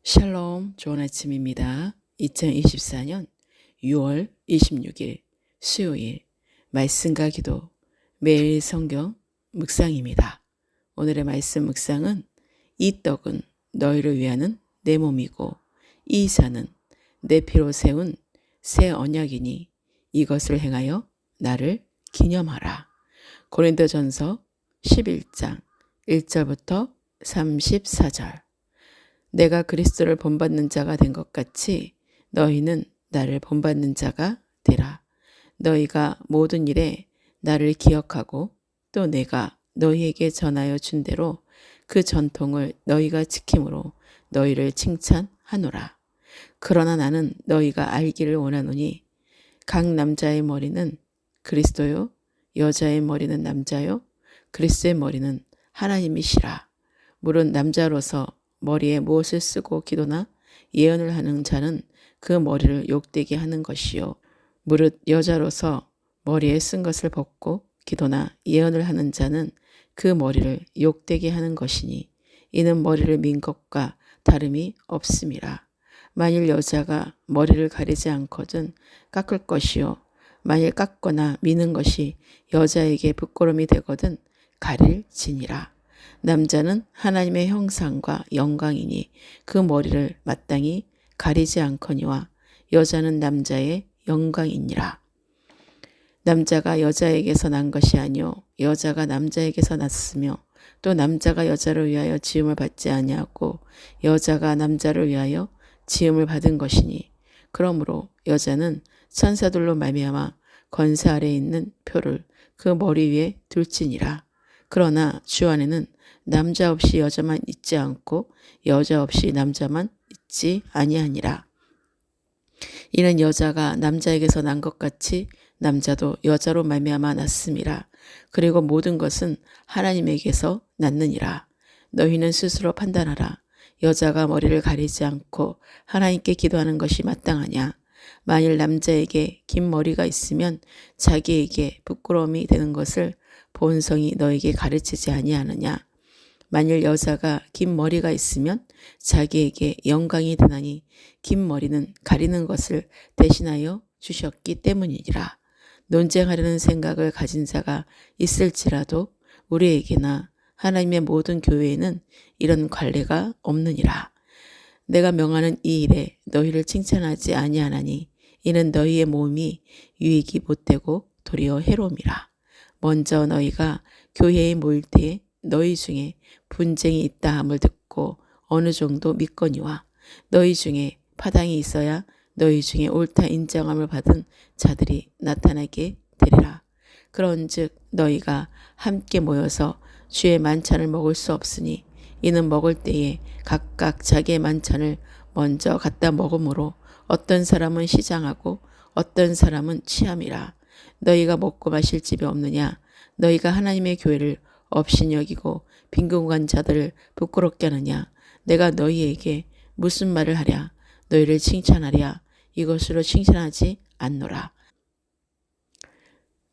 샬롬, 좋은 아침입니다. 2024년 6월 26일 수요일 말씀과 기도 매일 성경 묵상입니다. 오늘의 말씀 묵상은 이 떡은 너희를 위하는 내 몸이고 이 잔은 내 피로 세운 새 언약이니 이것을 행하여 나를 기념하라. 고린도전서 11장 1절부터 34절. 내가 그리스도를 본받는 자가 된 것 같이 너희는 나를 본받는 자가 되라. 너희가 모든 일에 나를 기억하고 또 내가 너희에게 전하여 준 대로 그 전통을 너희가 지킴으로 너희를 칭찬하노라. 그러나 나는 너희가 알기를 원하노니 각 남자의 머리는 그리스도요, 여자의 머리는 남자요, 그리스도의 머리는 하나님이시라. 물론 남자로서 머리에 무엇을 쓰고 기도나 예언을 하는 자는 그 머리를 욕되게 하는 것이요. 무릇 여자로서 머리에 쓴 것을 벗고 기도나 예언을 하는 자는 그 머리를 욕되게 하는 것이니 이는 머리를 민 것과 다름이 없음이라. 만일 여자가 머리를 가리지 않거든 깎을 것이요. 만일 깎거나 미는 것이 여자에게 부끄러움이 되거든 가릴지니라. 남자는 하나님의 형상과 영광이니 그 머리를 마땅히 가리지 않거니와 여자는 남자의 영광이니라. 남자가 여자에게서 난 것이 아니요 여자가 남자에게서 났으며 또 남자가 여자를 위하여 지음을 받지 아니하고 여자가 남자를 위하여 지음을 받은 것이니 그러므로 여자는 천사들로 말미암아 권세 아래에 있는 표를 그 머리 위에 둘지니라. 그러나 주 안에는 남자 없이 여자만 있지 않고 여자 없이 남자만 있지 아니하니라. 이는 여자가 남자에게서 난 것 같이 남자도 여자로 말미암아 났음이라. 그리고 모든 것은 하나님에게서 났느니라. 너희는 스스로 판단하라. 여자가 머리를 가리지 않고 하나님께 기도하는 것이 마땅하냐. 만일 남자에게 긴 머리가 있으면 자기에게 부끄러움이 되는 것을 본성이 너에게 가르치지 아니하느냐. 만일 여자가 긴 머리가 있으면 자기에게 영광이 되나니 긴 머리는 가리는 것을 대신하여 주셨기 때문이니라. 논쟁하려는 생각을 가진 자가 있을지라도 우리에게나 하나님의 모든 교회에는 이런 관례가 없느니라. 내가 명하는 이 일에 너희를 칭찬하지 아니하나니 이는 너희의 몸이 유익이 못되고 도리어 해로움이라. 먼저 너희가 교회에 모일 때에 너희 중에 분쟁이 있다 함을 듣고 어느 정도 믿거니와 너희 중에 파당이 있어야 너희 중에 옳다 인정함을 받은 자들이 나타나게 되리라. 그런즉 너희가 함께 모여서 주의 만찬을 먹을 수 없으니 이는 먹을 때에 각각 자기의 만찬을 먼저 갖다 먹으므로 어떤 사람은 시장하고 어떤 사람은 취함이라. 너희가 먹고 마실 집이 없느냐. 너희가 하나님의 교회를 업신 여기고 빈곤한 자들을 부끄럽게 하느냐. 내가 너희에게 무슨 말을 하랴. 너희를 칭찬하랴. 이것으로 칭찬하지 않노라.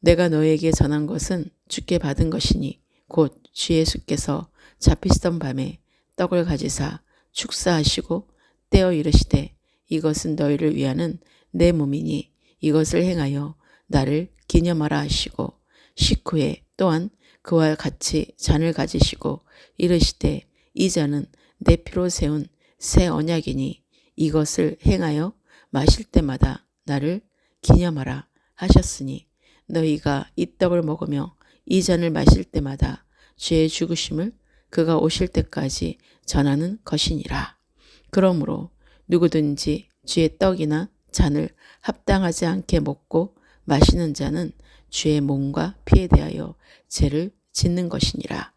내가 너희에게 전한 것은 주께 받은 것이니 곧 주 예수께서 잡히시던 밤에 떡을 가지사 축사하시고 떼어 이르시되 이것은 너희를 위하는 내 몸이니 이것을 행하여 나를 기념하라 하시고 식후에 또한 그와 같이 잔을 가지시고 이르시되 이 잔은 내 피로 세운 새 언약이니 이것을 행하여 마실 때마다 나를 기념하라 하셨으니 너희가 이 떡을 먹으며 이 잔을 마실 때마다 주의 죽으심을 그가 오실 때까지 전하는 것이니라. 그러므로 누구든지 주의 떡이나 잔을 합당하지 않게 먹고 마시는 자는 주의 몸과 피에 대하여 죄를 짓는 것이니라.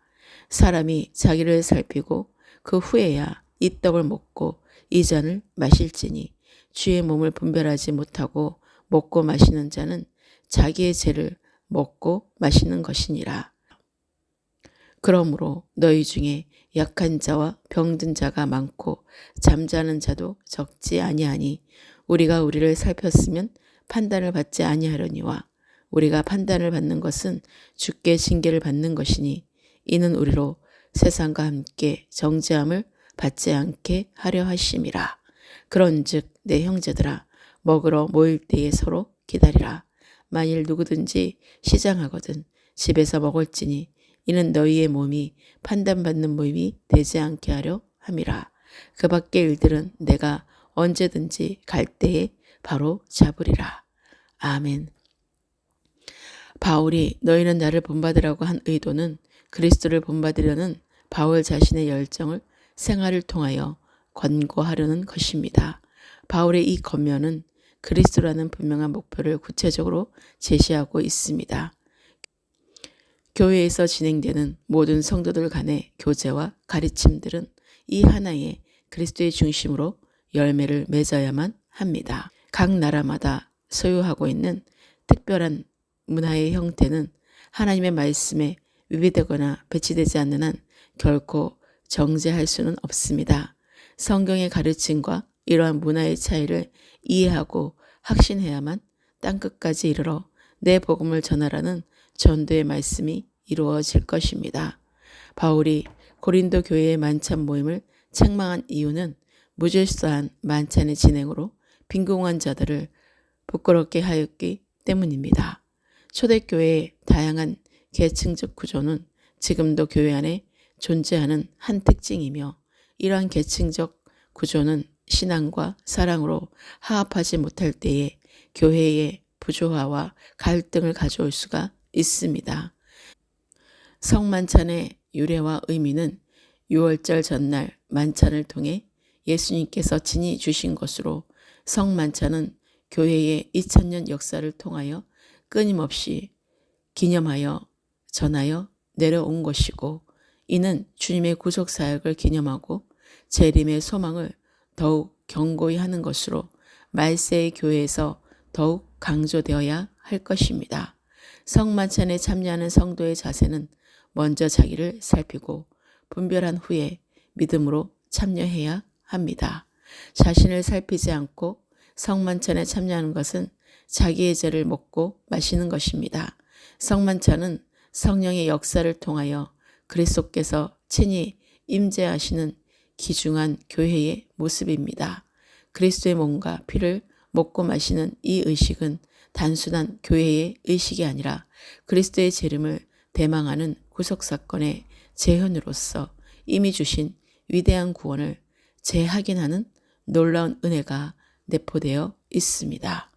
사람이 자기를 살피고 그 후에야 이 떡을 먹고 이 잔을 마실지니 주의 몸을 분별하지 못하고 먹고 마시는 자는 자기의 죄를 먹고 마시는 것이니라. 그러므로 너희 중에 약한 자와 병든 자가 많고 잠자는 자도 적지 아니하니 우리가 우리를 살폈으면 판단을 받지 아니하려니와 우리가 판단을 받는 것은 주께 징계를 받는 것이니 이는 우리로 세상과 함께 정죄함을 받지 않게 하려 하심이라. 그런즉 내 형제들아 먹으러 모일 때에 서로 기다리라. 만일 누구든지 시장하거든 집에서 먹을지니 이는 너희의 몸이 판단받는 모임이 되지 않게 하려 함이라. 그 밖의 일들은 내가 언제든지 갈 때에 바로 잡으리라. 아멘. 바울이 너희는 나를 본받으라고 한 의도는 그리스도를 본받으려는 바울 자신의 열정을 생활을 통하여 권고하려는 것입니다. 바울의 이 권면은 그리스도라는 분명한 목표를 구체적으로 제시하고 있습니다. 교회에서 진행되는 모든 성도들 간의 교제와 가르침들은 이 하나의 그리스도의 중심으로 열매를 맺어야만 합니다. 각 나라마다 소유하고 있는 특별한 문화의 형태는 하나님의 말씀에 위배되거나 배치되지 않는 한 결코 정죄할 수는 없습니다. 성경의 가르침과 이러한 문화의 차이를 이해하고 확신해야만 땅끝까지 이르러 내 복음을 전하라는 전도의 말씀이 이루어질 것입니다. 바울이 고린도 교회의 만찬 모임을 책망한 이유는 무질서한 만찬의 진행으로 빈궁한 자들을 부끄럽게 하였기 때문입니다. 초대교회의 다양한 계층적 구조는 지금도 교회 안에 존재하는 한 특징이며 이러한 계층적 구조는 신앙과 사랑으로 화합하지 못할 때에 교회의 부조화와 갈등을 가져올 수가 있습니다. 성만찬의 유래와 의미는 유월절 전날 만찬을 통해 예수님께서 친히 주신 것으로 성만찬은 교회의 2000년 역사를 통하여 끊임없이 기념하여 전하여 내려온 것이고 이는 주님의 구속 사역을 기념하고 재림의 소망을 더욱 견고히 하는 것으로 말세의 교회에서 더욱 강조되어야 할 것입니다. 성만찬에 참여하는 성도의 자세는 먼저 자기를 살피고 분별한 후에 믿음으로 참여해야 합니다. 자신을 살피지 않고 성만찬에 참여하는 것은 자기의 죄를 먹고 마시는 것입니다. 성만찬은 성령의 역사를 통하여 그리스도께서 친히 임재하시는 귀중한 교회의 모습입니다. 그리스도의 몸과 피를 먹고 마시는 이 의식은 단순한 교회의 의식이 아니라 그리스도의 재림을 대망하는 구속사건의 재현으로서 이미 주신 위대한 구원을 재확인하는 놀라운 은혜가 내포되어 있습니다.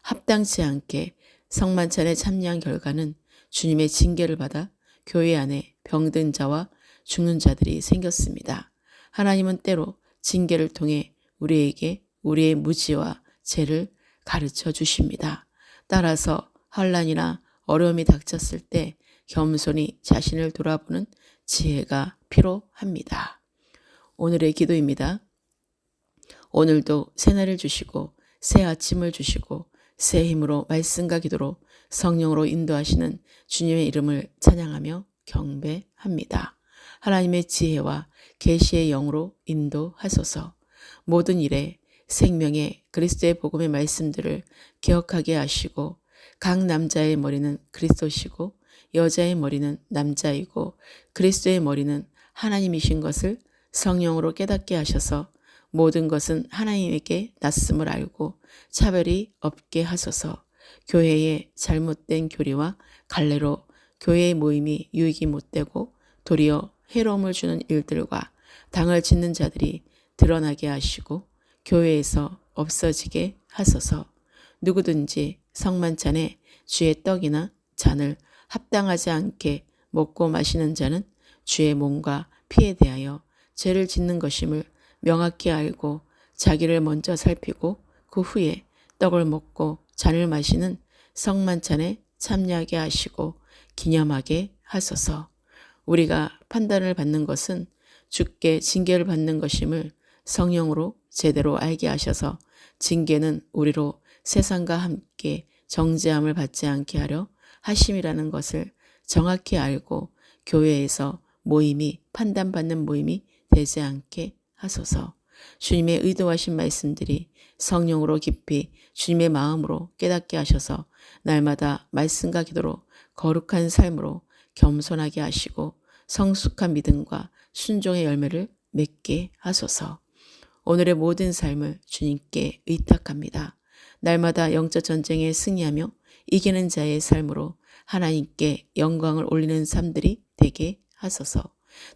합당치 않게 성만찬에 참여한 결과는 주님의 징계를 받아 교회 안에 병든 자와 죽는 자들이 생겼습니다. 하나님은 때로 징계를 통해 우리에게 우리의 무지와 죄를 가르쳐 주십니다. 따라서 환난이나 어려움이 닥쳤을 때 겸손히 자신을 돌아보는 지혜가 필요합니다. 오늘의 기도입니다. 오늘도 새날을 주시고 새 아침을 주시고 새 힘으로 말씀과 기도로 성령으로 인도하시는 주님의 이름을 찬양하며 경배합니다. 하나님의 지혜와 계시의 영으로 인도하소서. 모든 일에 생명의 그리스도의 복음의 말씀들을 기억하게 하시고 각 남자의 머리는 그리스도시고 여자의 머리는 남자이고 그리스도의 머리는 하나님이신 것을 성령으로 깨닫게 하셔서 모든 것은 하나님에게 낯섦을 알고 차별이 없게 하소서. 교회의 잘못된 교리와 갈래로 교회의 모임이 유익이 못되고 도리어 해로움을 주는 일들과 당을 짓는 자들이 드러나게 하시고 교회에서 없어지게 하소서. 누구든지 성만찬에 주의 떡이나 잔을 합당하지 않게 먹고 마시는 자는 주의 몸과 피에 대하여 죄를 짓는 것임을 명확히 알고 자기를 먼저 살피고 그 후에 떡을 먹고 잔을 마시는 성만찬에 참여하게 하시고 기념하게 하소서. 우리가 판단을 받는 것은 주께 징계를 받는 것임을 성령으로 제대로 알게 하셔서 징계는 우리로 세상과 함께 정죄함을 받지 않게 하려 하심이라는 것을 정확히 알고 교회에서 모임이 판단받는 모임이 되지 않게 하소서. 주님의 의도하신 말씀들이 성령으로 깊이 주님의 마음으로 깨닫게 하셔서 날마다 말씀과 기도로 거룩한 삶으로 겸손하게 하시고 성숙한 믿음과 순종의 열매를 맺게 하소서. 오늘의 모든 삶을 주님께 의탁합니다. 날마다 영적 전쟁에 승리하며 이기는 자의 삶으로 하나님께 영광을 올리는 삶들이 되게 하소서.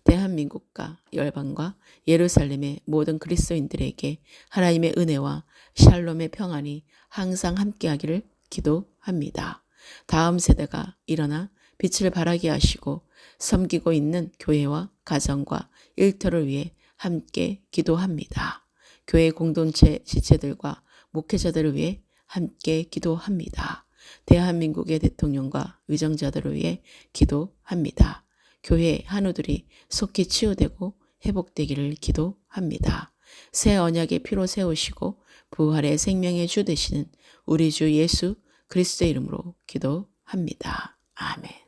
대한민국과 열방과 예루살렘의 모든 그리스도인들에게 하나님의 은혜와 샬롬의 평안이 항상 함께하기를 기도합니다. 다음 세대가 일어나 빛을 발하게 하시고 섬기고 있는 교회와 가정과 일터를 위해 함께 기도합니다. 교회 공동체 지체들과 목회자들을 위해 함께 기도합니다. 대한민국의 대통령과 위정자들을 위해 기도합니다. 교회 한우들이 속히 치유되고 회복되기를 기도합니다. 새 언약의 피로 세우시고 부활의 생명의 주 되시는 우리 주 예수 그리스도의 이름으로 기도합니다. 아멘.